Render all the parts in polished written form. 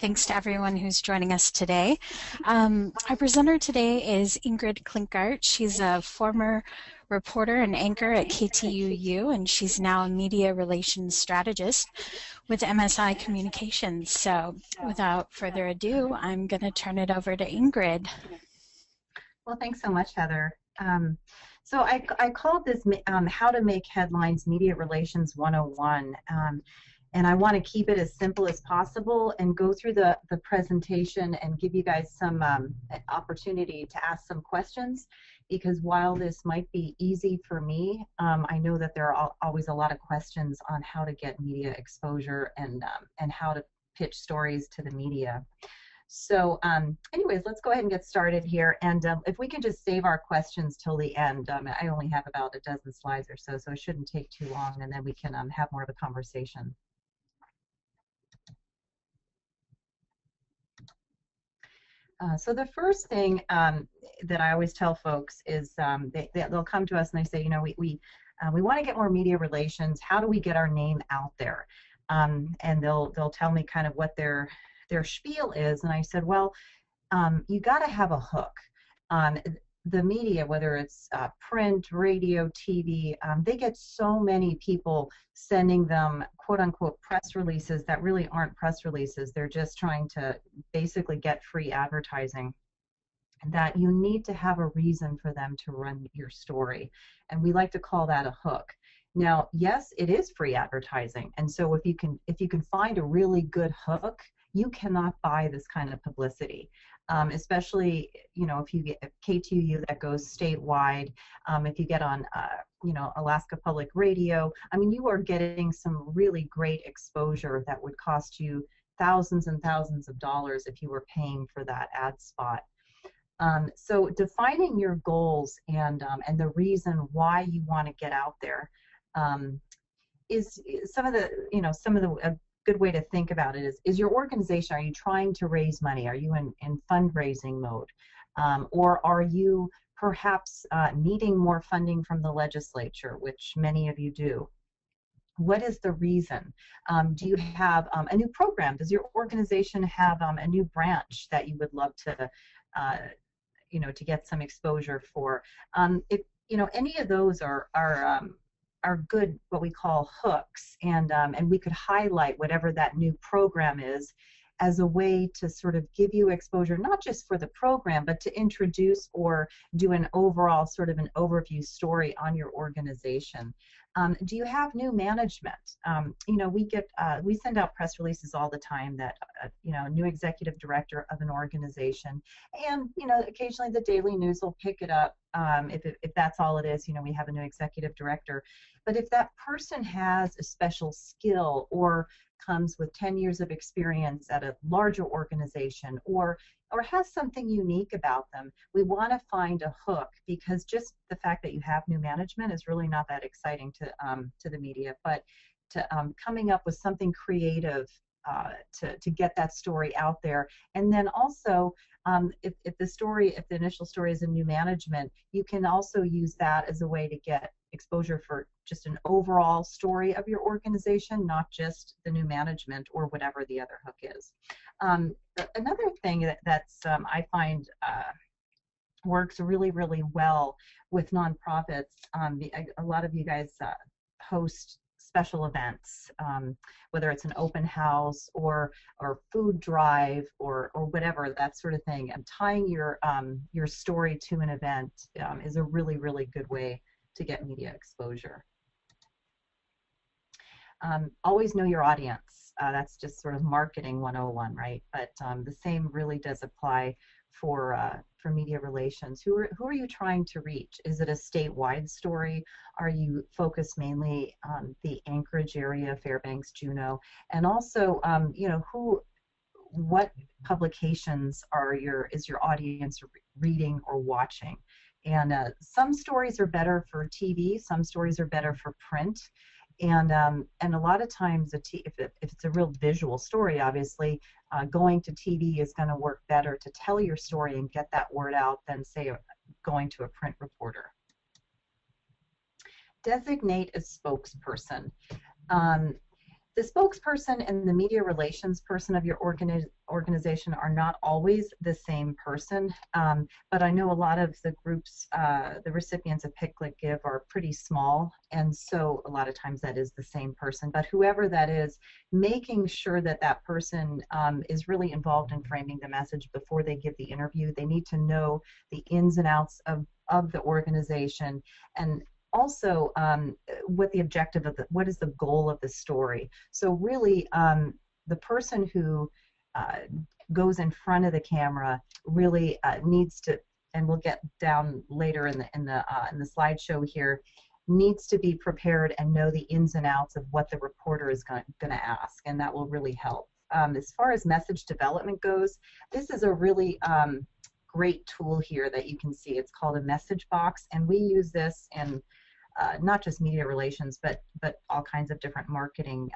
Thanks to everyone who's joining us today. Our presenter today is Ingrid Klinkhart. She's a former reporter and anchor at KTUU, and she's now a media relations strategist with MSI Communications. So without further ado, I'm going to turn it over to Ingrid. Well, thanks so much, Heather. So I called this How to Make Headlines Media Relations 101. And I want to keep it as simple as possible and go through the presentation and give you guys some opportunity to ask some questions, because while this might be easy for me, I know that there are always a lot of questions on how to get media exposure and how to pitch stories to the media. So anyways, let's go ahead and get started here. And if we can just save our questions till the end, I only have about a dozen slides or so, so it shouldn't take too long, and then we can have more of a conversation. So the first thing that I always tell folks is they'll come to us and they say, you know, we want to get more media relations. How do we get our name out there? And they'll tell me kind of what their spiel is. And I said, well, you got to have a hook. The media, whether it's print, radio, TV, they get so many people sending them quote-unquote press releases that really aren't press releases. They're just trying to basically get free advertising, that you need to have a reason for them to run your story. And we like to call that a hook. Now, yes, it is free advertising. And so if you can find a really good hook, you cannot buy this kind of publicity. Especially, you know, if you get KTUU that goes statewide, if you get on, you know, Alaska Public Radio, I mean, you are getting some really great exposure that would cost you thousands and thousands of dollars if you were paying for that ad spot. So defining your goals and the reason why you want to get out there is some of the good way to think about it is your organization, are you trying to raise money? Are you in fundraising mode? Or are you perhaps needing more funding from the legislature, which many of you do? What is the reason? Do you have a new program? Does your organization have a new branch that you would love to, you know, to get some exposure for? If you know, any of those are good, what we call hooks, and we could highlight whatever that new program is as a way to sort of give you exposure, not just for the program, but to introduce or do an overall sort of an overview story on your organization. Do you have new management? You know, we send out press releases all the time that you know, new executive director of an organization, and you know, occasionally the Daily News will pick it up if that's all it is. You know, we have a new executive director, but if that person has a special skill or comes with 10 years of experience at a larger organization or has something unique about them, we want to find a hook, because just the fact that you have new management is really not that exciting to the media, but to coming up with something creative to get that story out there. And then also, if the initial story is a new management, you can also use that as a way to get exposure for just an overall story of your organization, not just the new management or whatever the other hook is. Another thing that's I find works really, really well with nonprofits, a lot of you guys host special events, whether it's an open house or food drive or whatever, that sort of thing. And tying your story to an event is a really, really good way to get media exposure. Always know your audience. That's just sort of marketing 101, right? But the same really does apply for media relations. Who are you trying to reach? Is it a statewide story? Are you focused mainly on the Anchorage area, Fairbanks, Juneau? And also, you know, what publications is your audience reading or watching? And some stories are better for TV, some stories are better for print. And a lot of times, if it's a real visual story, obviously, going to TV is going to work better to tell your story and get that word out than, say, going to a print reporter. Designate a spokesperson. The spokesperson and the media relations person of your organization are not always the same person, but I know a lot of the groups, the recipients of Pick.Click.Give are pretty small, and so a lot of times that is the same person. But whoever that is, making sure that that person is really involved in framing the message before they give the interview. They need to know the ins and outs of the organization, and also what the objective of what is the goal of the story. So really the person who goes in front of the camera really needs to, and we'll get down later in the slideshow here, needs to be prepared and know the ins and outs of what the reporter is going to ask, and that will really help. As far as message development goes, this is a really great tool here that you can see. It's called a message box, and we use this in not just media relations, but all kinds of different marketing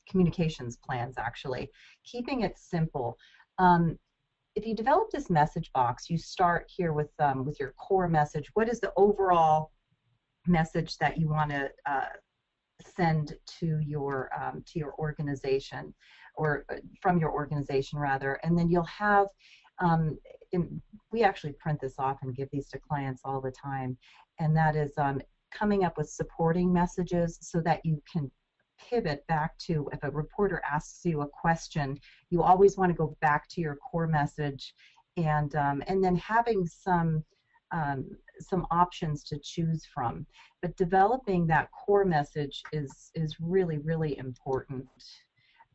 communications plans, actually. Keeping it simple. If you develop this message box, you start here with your core message. What is the overall message that you want to send to your organization, or from your organization rather? And then you'll have we actually print this off and give these to clients all the time, and that is coming up with supporting messages so that you can pivot back to, if a reporter asks you a question, you always want to go back to your core message, and then having some options to choose from. But developing that core message is really, really important.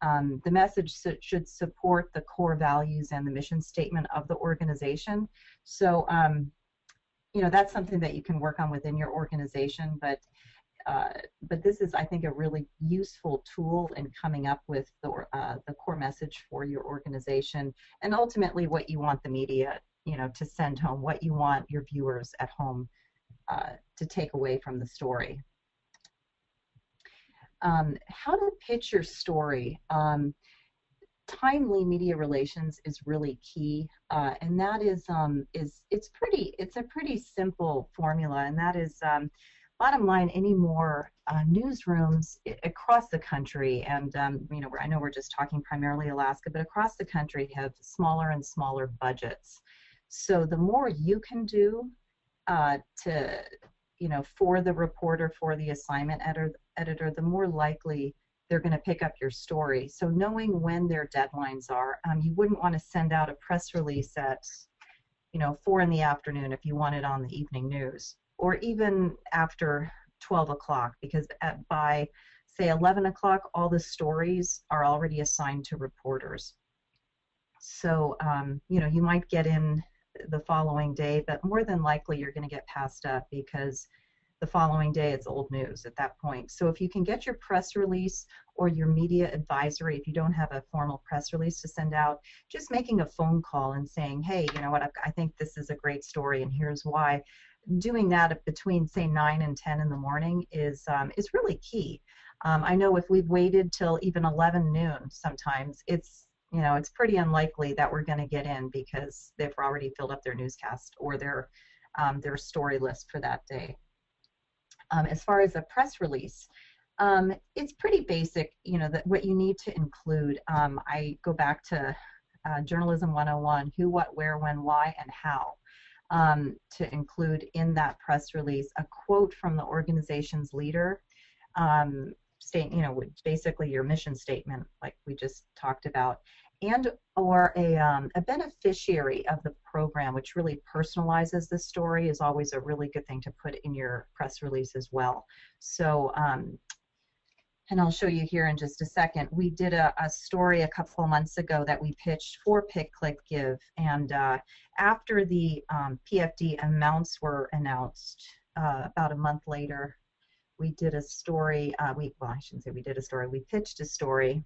The message should support the core values and the mission statement of the organization. So, you know, that's something that you can work on within your organization, but this is, I think, a really useful tool in coming up with the core message for your organization, and ultimately what you want the media, you know, to send home, what you want your viewers at home to take away from the story. How to pitch your story. Timely media relations is really key, and that is it's a pretty simple formula, and that is bottom line, any more newsrooms across the country, and you know, I know we're just talking primarily Alaska, but across the country have smaller and smaller budgets. So the more you can do to, you know, for the reporter, for the assignment editor, the more likely they're going to pick up your story. So knowing when their deadlines are, you wouldn't want to send out a press release at, you know, 4 in the afternoon if you want it on the evening news, or even after 12 o'clock, because by, say, 11 o'clock, all the stories are already assigned to reporters. So, you know, you might get in the following day, but more than likely you're going to get passed up because the following day it's old news at that point. So if you can get your press release or your media advisory, if you don't have a formal press release to send out, just making a phone call and saying, hey, you know what, I think this is a great story and here's why. Doing that between, say, 9 and 10 in the morning is really key. I know if we've waited till even 11 noon, sometimes it's, you know, it's pretty unlikely that we're going to get in because they've already filled up their newscast or their story list for that day. As far as a press release, it's pretty basic, you know, that what you need to include. I go back to Journalism 101, who, what, where, when, why, and how. To include in that press release a quote from the organization's leader, you know, basically your mission statement, like we just talked about, and or a beneficiary of the program, which really personalizes the story, is always a really good thing to put in your press release as well. So, and I'll show you here in just a second. We did a story a couple of months ago that we pitched for Pick.Click.Give, and after the PFD amounts were announced about a month later, we did a story. Well, I shouldn't say we did a story. We pitched a story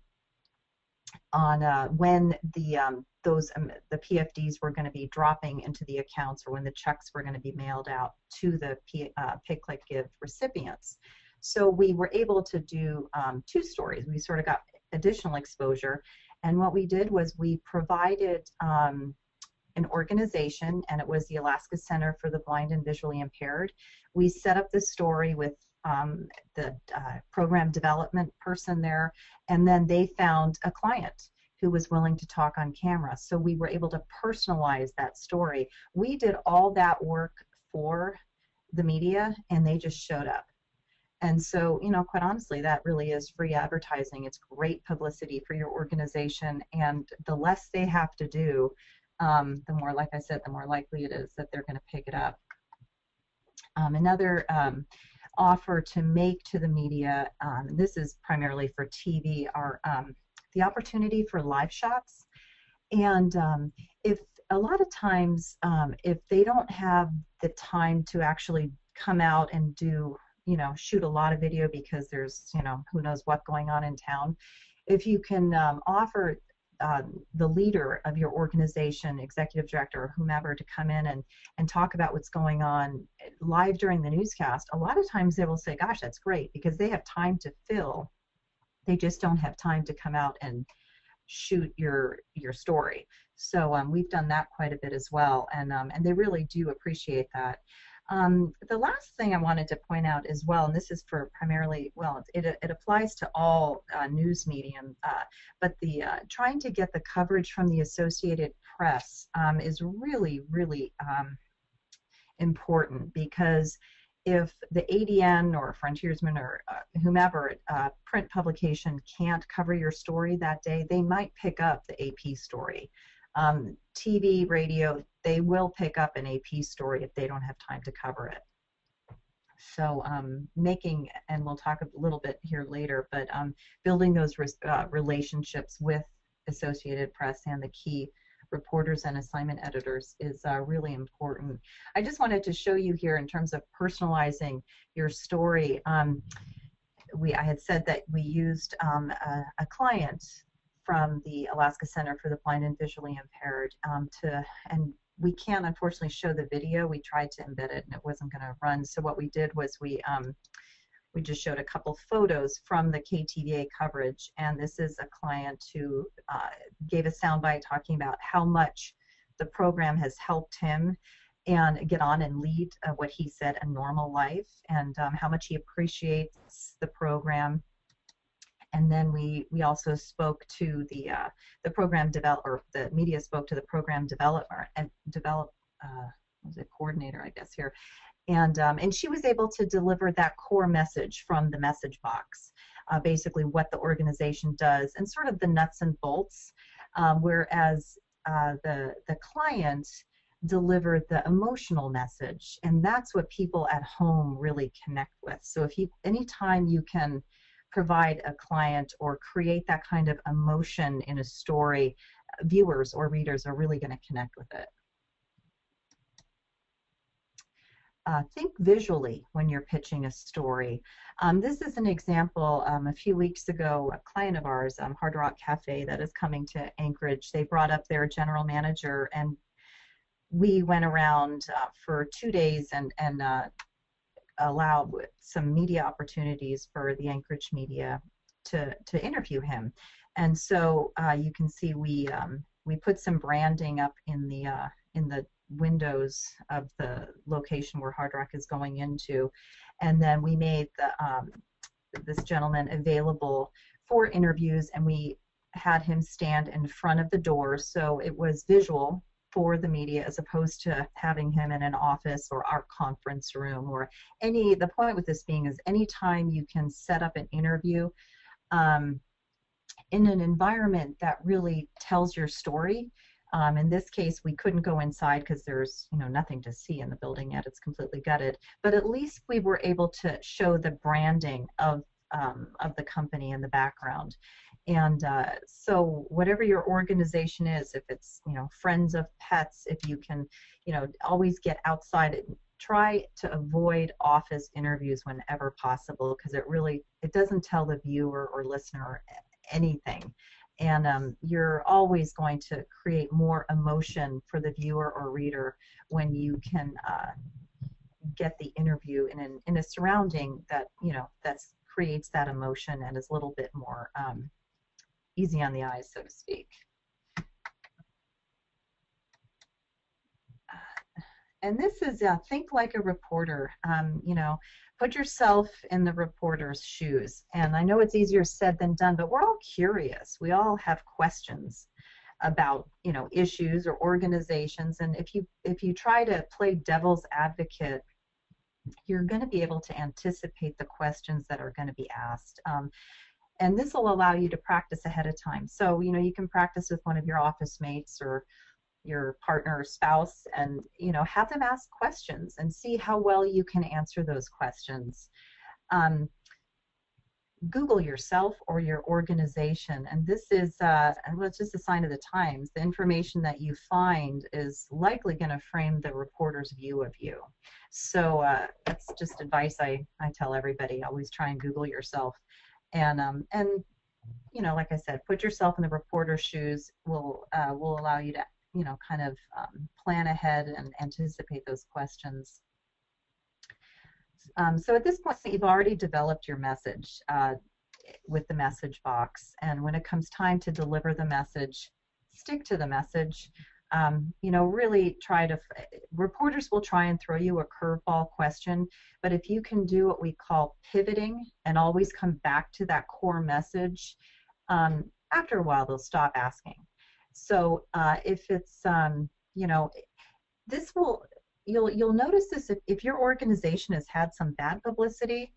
on when the PFDs were going to be dropping into the accounts, or when the checks were going to be mailed out to the Pick.Click.Give recipients. So we were able to do 2 stories. We sort of got additional exposure, and what we did was we provided an organization, and it was the Alaska Center for the Blind and Visually Impaired. We set up the story with the program development person there, and then they found a client who was willing to talk on camera. So we were able to personalize that story. We did all that work for the media, and they just showed up. And so, you know, quite honestly, that really is free advertising. It's great publicity for your organization, and the less they have to do, the more, like I said, the more likely it is that they're going to pick it up. Another offer to make to the media, this is primarily for TV, are the opportunity for live shots. And if a lot of times, if they don't have the time to actually come out and do, you know, shoot a lot of video because there's, you know, who knows what going on in town, if you can offer the leader of your organization, executive director, or whomever, to come in and talk about what's going on live during the newscast, a lot of times they will say, gosh, that's great, because they have time to fill. They just don't have time to come out and shoot your story. So we've done that quite a bit as well, and they really do appreciate that. The last thing I wanted to point out as well, and this is for primarily, well, it applies to all news medium, but the trying to get the coverage from the Associated Press is really, really important, because if the ADN or Frontiersman or whomever print publication can't cover your story that day, they might pick up the AP story. TV, radio, they will pick up an AP story if they don't have time to cover it. So making, and we'll talk a little bit here later, but building those relationships with Associated Press and the key reporters and assignment editors is really important. I just wanted to show you here in terms of personalizing your story. I had said that we used a client from the Alaska Center for the Blind and Visually Impaired and we can't unfortunately show the video. We tried to embed it and it wasn't going to run. So what we did was we just showed a couple photos from the KTVA coverage, and this is a client who gave a soundbite talking about how much the program has helped him and get on and lead what he said, a normal life, and how much he appreciates the program. And then we also spoke to the program developer, the media spoke to the program developer and was it coordinator, I guess, here. And she was able to deliver that core message from the message box, basically what the organization does and sort of the nuts and bolts, whereas the client delivered the emotional message, and that's what people at home really connect with. So if you, anytime you can provide a client or create that kind of emotion in a story, viewers or readers are really going to connect with it. Think visually when you're pitching a story. This is an example. A few weeks ago, a client of ours, Hard Rock Cafe, that is coming to Anchorage, they brought up their general manager, and we went around for 2 days and allowed some media opportunities for the Anchorage media to interview him. And so you can see we put some branding up in the windows of the location where Hard Rock is going into, and then we made this gentleman available for interviews, and we had him stand in front of the door, so it was visual for the media as opposed to having him in an office or our conference room or any. The point with this being is anytime you can set up an interview in an environment that really tells your story. In this case, we couldn't go inside because there's nothing to see in the building yet. It's completely gutted. But at least we were able to show the branding of the company in the background. And so whatever your organization is, if it's Friends of Pets, if you can always get outside and try to avoid office interviews whenever possible, because it doesn't tell the viewer or listener anything. And you're always going to create more emotion for the viewer or reader when you can get the interview in a surrounding that that creates that emotion and is a little bit more easy on the eyes, so to speak. And this is think like a reporter. You know, put yourself in the reporter's shoes. And I know it's easier said than done, but we're all curious. We all have questions about, you know, issues or organizations. And if you try to play devil's advocate, you're going to be able to anticipate the questions that are going to be asked. And this will allow you to practice ahead of time. So, you know, you can practice with one of your office mates or your partner or spouse, and, you know, have them ask questions and see how well you can answer those questions. Google yourself or your organization, and this is well, it's just a sign of the times. The information that you find is likely going to frame the reporter's view of you. So that's just advice I tell everybody. Always try and Google yourself, and you know, like I said, put yourself in the reporter's shoes. Will allow you to, you know, kind of plan ahead and anticipate those questions. So at this point, you've already developed your message with the message box. And when it comes time to deliver the message, stick to the message. You know, really try to, reporters will try and throw you a curveball question, but if you can do what we call pivoting and always come back to that core message, after a while they'll stop asking. So if it's, you know, this will, you'll notice this if your organization has had some bad publicity,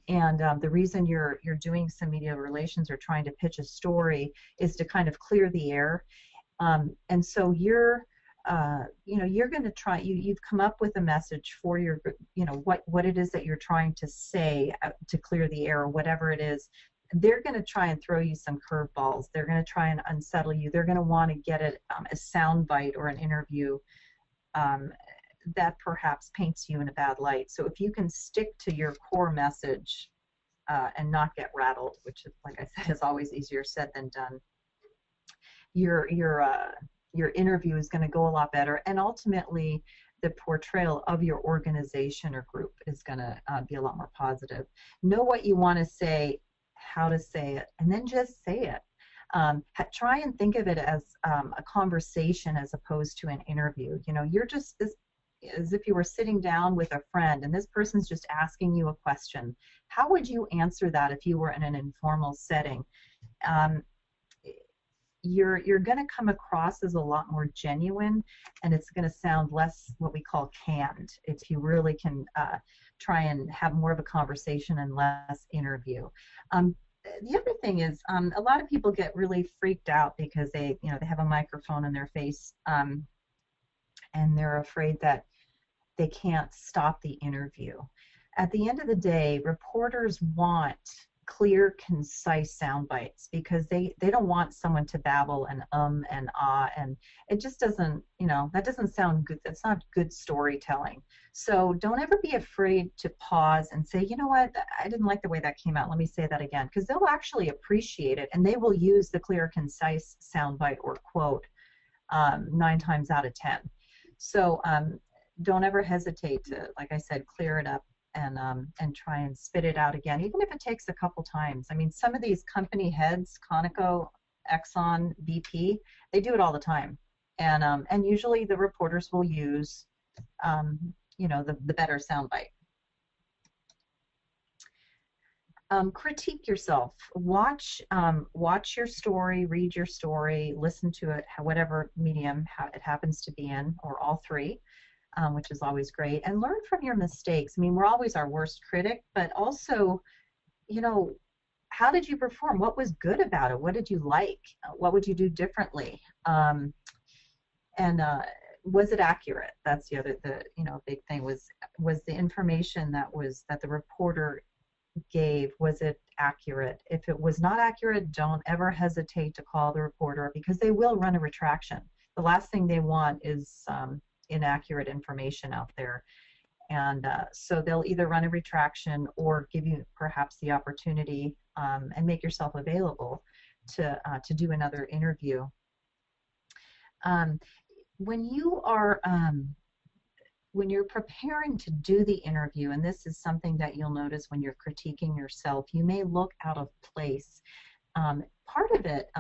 and the reason you're doing some media relations or trying to pitch a story is to kind of clear the air, and so you're you know, you're going to try, you've come up with a message for your, you know, what it is that you're trying to say to clear the air or whatever it is. They're going to try and throw you some curveballs. They're going to try and unsettle you. They're going to want to get it a sound bite or an interview that perhaps paints you in a bad light. So if you can stick to your core message and not get rattled, which, like I said, is always easier said than done, your interview is going to go a lot better, and ultimately the portrayal of your organization or group is going to be a lot more positive. Know what you want to say, how to say it, and then just say it. Try and think of it as a conversation as opposed to an interview. You know, you're just this, as if you were sitting down with a friend and this person's just asking you a question. How would you answer that if you were in an informal setting? You're going to come across as a lot more genuine, and it's going to sound less what we call canned if you really can try and have more of a conversation and less interview. The other thing is, a lot of people get really freaked out because they have a microphone in their face, and they're afraid that they can't stop the interview. At the end of the day, reporters want clear, concise sound bites because they don't want someone to babble and and ah, and it just doesn't, that doesn't sound good. That's not good storytelling. So don't ever be afraid to pause and say, you know what, I didn't like the way that came out. Let me say that again, because they'll actually appreciate it, and they will use the clear, concise sound bite or quote 9 times out of 10. So don't ever hesitate to, like I said, clear it up and try and spit it out again, even if it takes a couple times. I mean, some of these company heads, Conoco, Exxon, BP, they do it all the time, and usually the reporters will use, the better soundbite. Critique yourself. Watch your story, read your story, listen to it, whatever medium it happens to be in, or all three. Which is always great, and learn from your mistakes. I mean, we're always our worst critic, but also, how did you perform? What was good about it? What did you like? What would you do differently? And was it accurate? That's the other, big thing was the information that the reporter gave, was it accurate? If it was not accurate, don't ever hesitate to call the reporter, because they will run a retraction. The last thing they want is inaccurate information out there, and so they'll either run a retraction or give you perhaps the opportunity and make yourself available to do another interview. When you're preparing to do the interview, and this is something that you'll notice when you're critiquing yourself, you may look out of place. Part of it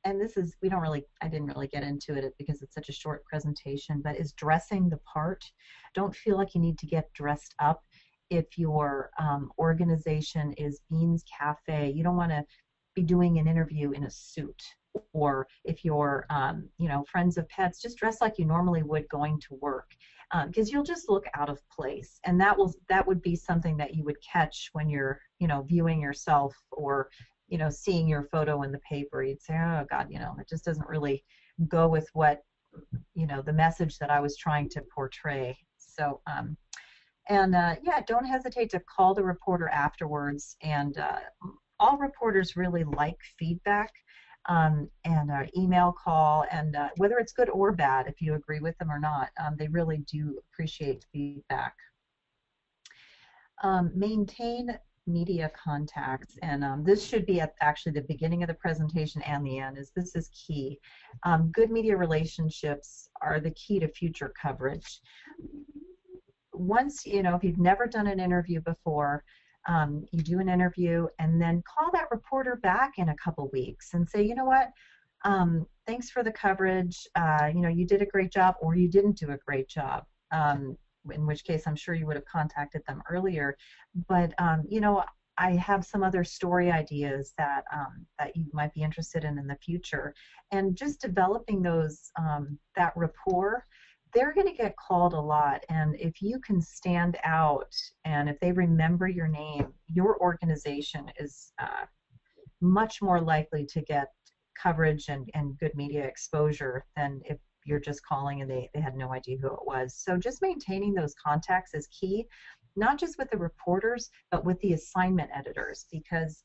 and this is, I didn't really get into it because it's such a short presentation, but is dressing the part. Don't feel like you need to get dressed up. If your organization is Beans Cafe, you don't want to be doing an interview in a suit. Or if you're, friends of pets, just dress like you normally would going to work, because you'll just look out of place, and that would be something that you would catch when you're, viewing yourself, or seeing your photo in the paper. You'd say, oh God, it just doesn't really go with what, the message that I was trying to portray. So, yeah, don't hesitate to call the reporter afterwards. And all reporters really like feedback, and email call, and whether it's good or bad, if you agree with them or not, they really do appreciate feedback. Maintain media contacts, and this should be at actually the beginning of the presentation and the end, this is key. Good media relationships are the key to future coverage. Once, if you've never done an interview before, you do an interview and then call that reporter back in a couple weeks and say, you know what, thanks for the coverage, you did a great job, or you didn't do a great job, in which case I'm sure you would have contacted them earlier, but I have some other story ideas that you might be interested in the future. And just developing those, that rapport, they're going to get called a lot, and if you can stand out and if they remember your name, your organization is much more likely to get coverage and good media exposure than if you're just calling and they had no idea who it was. So just maintaining those contacts is key, not just with the reporters, but with the assignment editors, because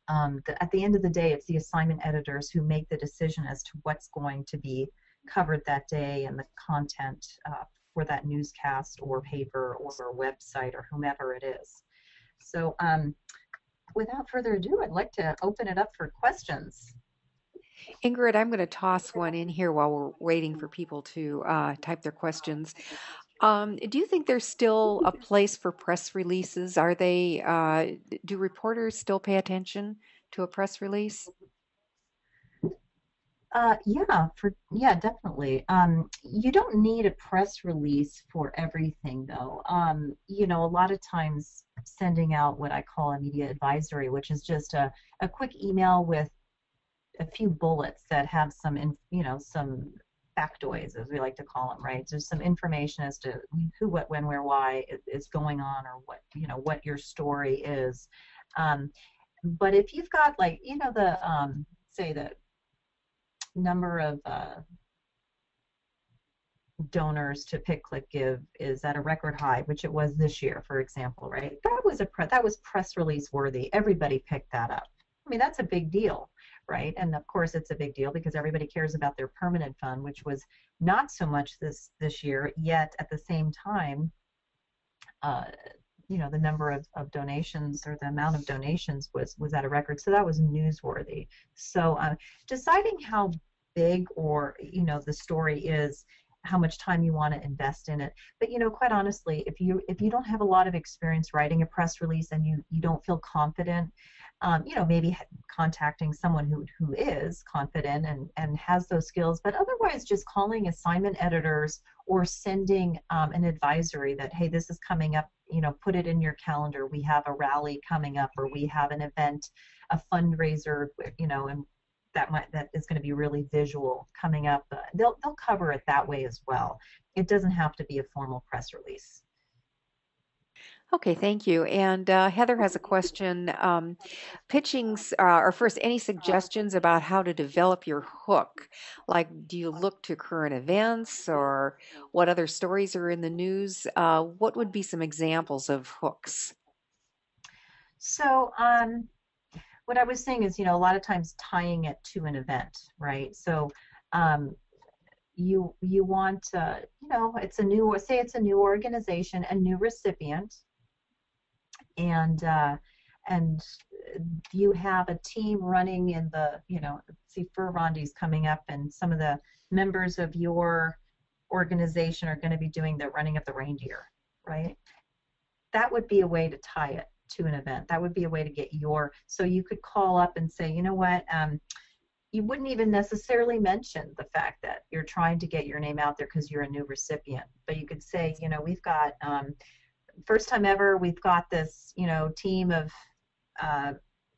at the end of the day, it's the assignment editors who make the decision as to what's going to be covered that day and the content for that newscast or paper or website or whomever it is. So without further ado, I'd like to open it up for questions. Ingrid, I'm going to toss one in here while we're waiting for people to type their questions. Do you think there's still a place for press releases? Are they? Do reporters still pay attention to a press release? Yeah, definitely. You don't need a press release for everything, though. A lot of times sending out what I call a media advisory, which is just a quick email with a few bullets that have some, some factoids, as we like to call them, right? There's some information as to who, what, when, where, why is going on, or what, what your story is. But if you've got, like, say the number of donors to Pick.Click.Give is at a record high, which it was this year, for example, right? That was press release worthy. Everybody picked that up. I mean, that's a big deal, right? And of course, it's a big deal because everybody cares about their permanent fund, which was not so much this year. Yet at the same time, the number of donations, or the amount of donations, was at a record. So that was newsworthy. So deciding how big, or the story is, how much time you want to invest in it. But quite honestly, if you don't have a lot of experience writing a press release and you don't feel confident, maybe contacting someone who is confident and has those skills. But otherwise, just calling assignment editors or sending an advisory that, hey, this is coming up, put it in your calendar. We have a rally coming up, or we have an event, a fundraiser, and that is going to be really visual coming up. They'll cover it that way as well. It doesn't have to be a formal press release. Okay, thank you. And Heather has a question. Pitchings, or first, any suggestions about how to develop your hook? Like, do you look to current events, or what other stories are in the news? What would be some examples of hooks? So what I was saying is, a lot of times tying it to an event, right? So you want, it's it's a new organization, a new recipient, and you have a team running in the, see, Fur Rondi's coming up, and some of the members of your organization are going to be doing the running of the reindeer, right? That would be a way to tie it to an event. That would be a way to get so you could call up and say, you know what, you wouldn't even necessarily mention the fact that you're trying to get your name out there because you're a new recipient. But you could say, you know, we've got, first time ever, we've got this, you know, team of, uh,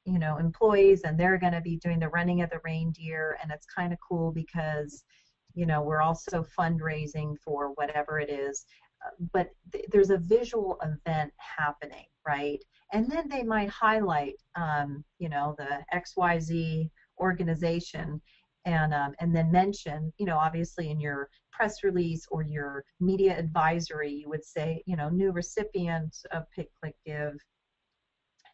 you know, employees, and they're going to be doing the running of the reindeer. And it's kind of cool because, you know, we're also fundraising for whatever it is. But there's a visual event happening, right? And then they might highlight, you know, the XYZ organization, and then mention, you know, obviously in your press release or your media advisory, you would say, you know, new recipient of Pick.Click.Give,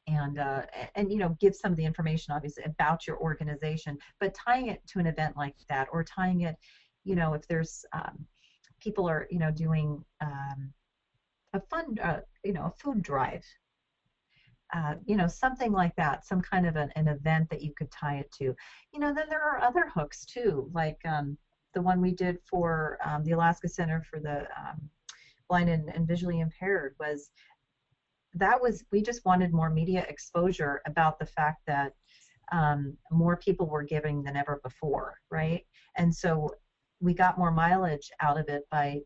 and you know, give some of the information obviously about your organization, but tying it to an event like that, or tying it, you know, if there's people are, you know, doing a fun, you know, a food drive, you know, something like that, some kind of an event that you could tie it to. You know, then there are other hooks too, like the one we did for the Alaska Center for the Blind and Visually Impaired was, we just wanted more media exposure about the fact that more people were giving than ever before, right? And so we got more mileage out of it by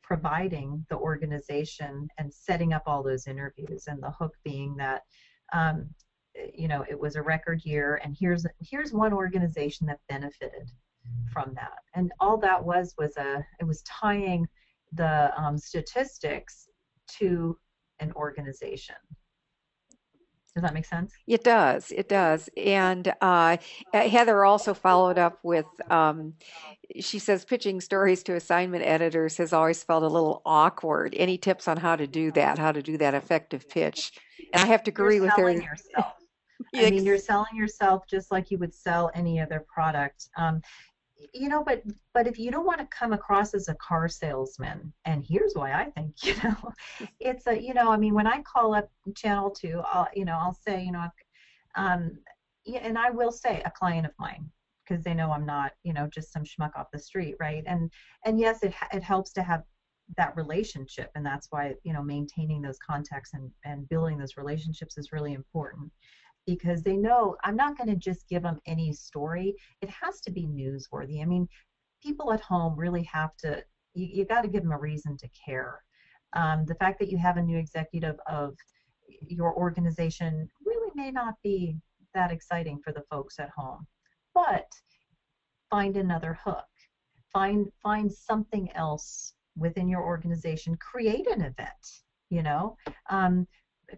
providing the organization and setting up all those interviews, and the hook being that you know, it was a record year, and here's one organization that benefited from that. And all that was it was tying the statistics to an organization. Does that make sense? It does. It does. And Heather also followed up with, she says, pitching stories to assignment editors has always felt a little awkward. Any tips on how to do that, effective pitch? And I have to You're agree with her. selling yourself. I mean, you're selling yourself just like you would sell any other product. You know, but if you don't want to come across as a car salesman, and here's why I think, you know, it's a, you know, I mean, when I call up Channel 2, you know, I'll say, you know, yeah, and I will say a client of mine, because they know I'm not, you know, just some schmuck off the street, right? And yes, it helps to have that relationship, and that's why, you know, maintaining those contacts and building those relationships is really important, because they know I'm not going to just give them any story. It has to be newsworthy. I mean, people at home really have to, you got to give them a reason to care. The fact that you have a new executive of your organization really may not be that exciting for the folks at home, but find another hook. Find something else within your organization. Create an event, you know.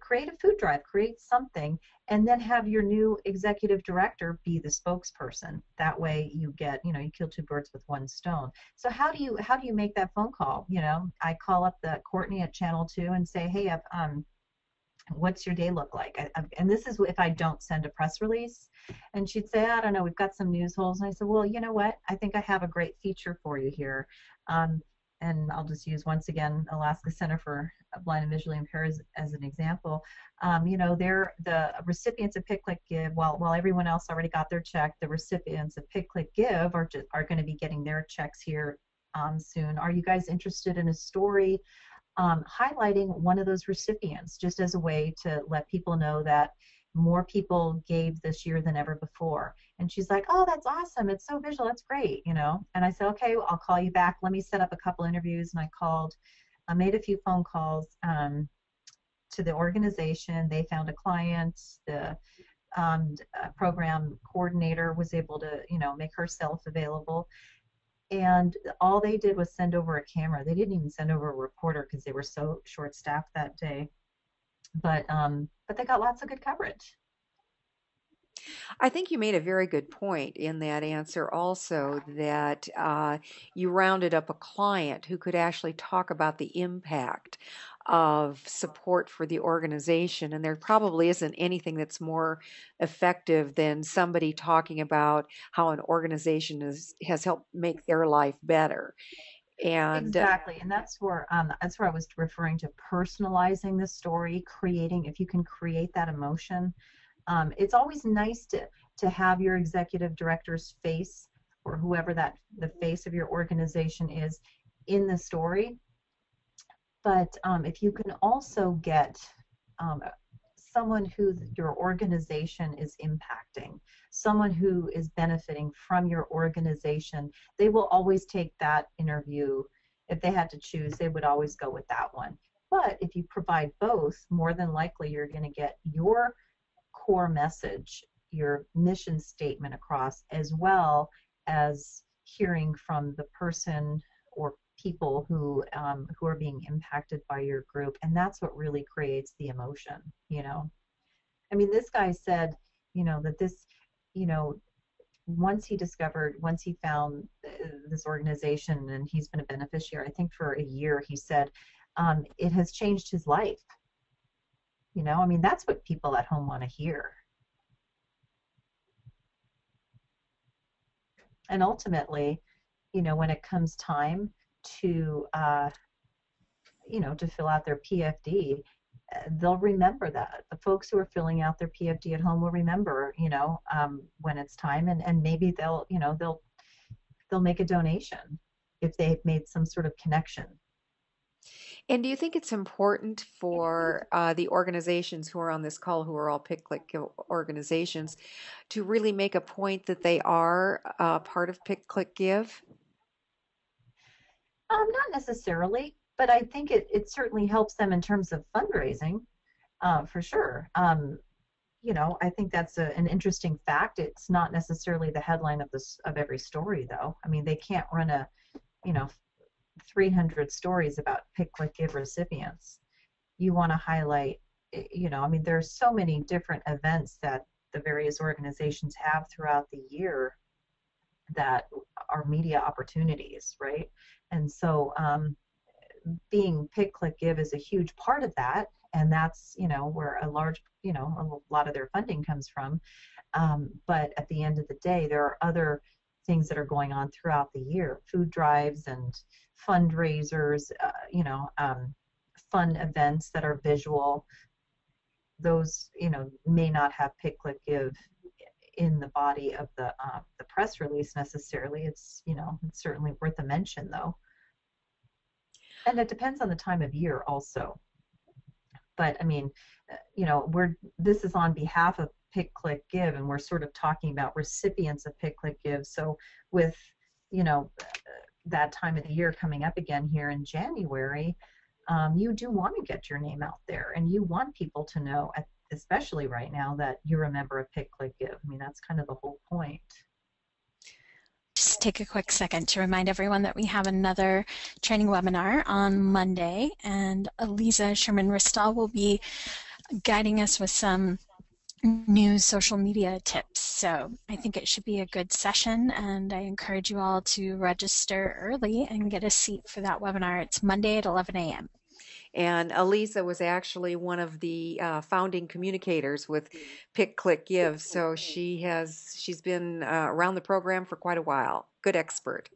Create a food drive, create something, and then have your new executive director be the spokesperson. That way you get, you know, you kill two birds with one stone. So how do you make that phone call? You know, I call up the Courtney at Channel 2 and say, hey, what's your day look like? And this is if I don't send a press release. And she'd say, I don't know, we've got some news holes. And I said, well, you know what? I think I have a great feature for you here. And I'll just use once again Alaska Center for Blind and Visually Impaired as an example. You know, they're the recipients of Pick.Click.Give. While everyone else already got their check, the recipients of Pick.Click.Give are going to be getting their checks here soon. Are you guys interested in a story highlighting one of those recipients, just as a way to let people know that more people gave this year than ever before? And she's like, oh, that's awesome, it's so visual, that's great, you know. And I said, okay, I'll call you back, let me set up a couple interviews. And I made a few phone calls to the organization. They found a client. The program coordinator was able to, you know, make herself available. And all they did was send over a camera. They didn't even send over a reporter because they were so short-staffed that day. But they got lots of good coverage. I think you made a very good point in that answer also, that you rounded up a client who could actually talk about the impact of support for the organization. And there probably isn't anything that's more effective than somebody talking about how an organization has helped make their life better. And exactly, and that's where I was referring to personalizing the story, creating, if you can create that emotion. It's always nice to have your executive director's face, or whoever the face of your organization is, in the story. But if you can also get someone who your organization is impacting, someone who is benefiting from your organization, they will always take that interview. If they had to choose, they would always go with that one. But if you provide both, more than likely you're going to get your core message, your mission statement across, as well as hearing from the person or people who are being impacted by your group. And that's what really creates the emotion, you know. I mean, this guy said, you know, that this, you know, once he found this organization, and he's been a beneficiary, I think, for a year, he said, it has changed his life. You know, I mean, that's what people at home want to hear. And ultimately, you know, when it comes time to, you know, to fill out their PFD, they'll remember that. The folks who are filling out their PFD at home will remember, you know, when it's time, and maybe they'll, you know, they'll make a donation if they've made some sort of connection. And do you think it's important for the organizations who are on this call, who are all Pick.Click organizations, to really make a point that they are part of Pick.Click.Give? Not necessarily, but I think it certainly helps them in terms of fundraising, for sure. You know, I think that's an interesting fact. It's not necessarily the headline of every story, though. I mean, they can't run a, you know, 300 stories about Pick.Click.Give recipients. You want to highlight, you know, I mean, there's so many different events that the various organizations have throughout the year that are media opportunities, right? And so being Pick.Click.Give is a huge part of that, and that's, you know, where a large, you know, a lot of their funding comes from. But at the end of the day, there are other things that are going on throughout the year, food drives and fundraisers, you know, fun events that are visual. Those, you know, may not have Pick.Click.Give in the body of the press release necessarily. It's, you know, it's certainly worth a mention, though. And it depends on the time of year also. But I mean, you know, this is on behalf of Pick.Click.Give, and we're sort of talking about recipients of Pick.Click.Give. So with, you know, that time of the year coming up again here in January, you do want to get your name out there, and you want people to know, especially right now, that you're a member of Pick.Click.Give. I mean, that's kind of the whole point. Just take a quick second to remind everyone that we have another training webinar on Monday, and Eliza Sherman-Ristal will be guiding us with some new social media tips. So I think it should be a good session, and I encourage you all to register early and get a seat for that webinar. It's Monday at 11 a.m. And Eliza was actually one of the founding communicators with Pick.Click.Give, so she's been around the program for quite a while. Good expert.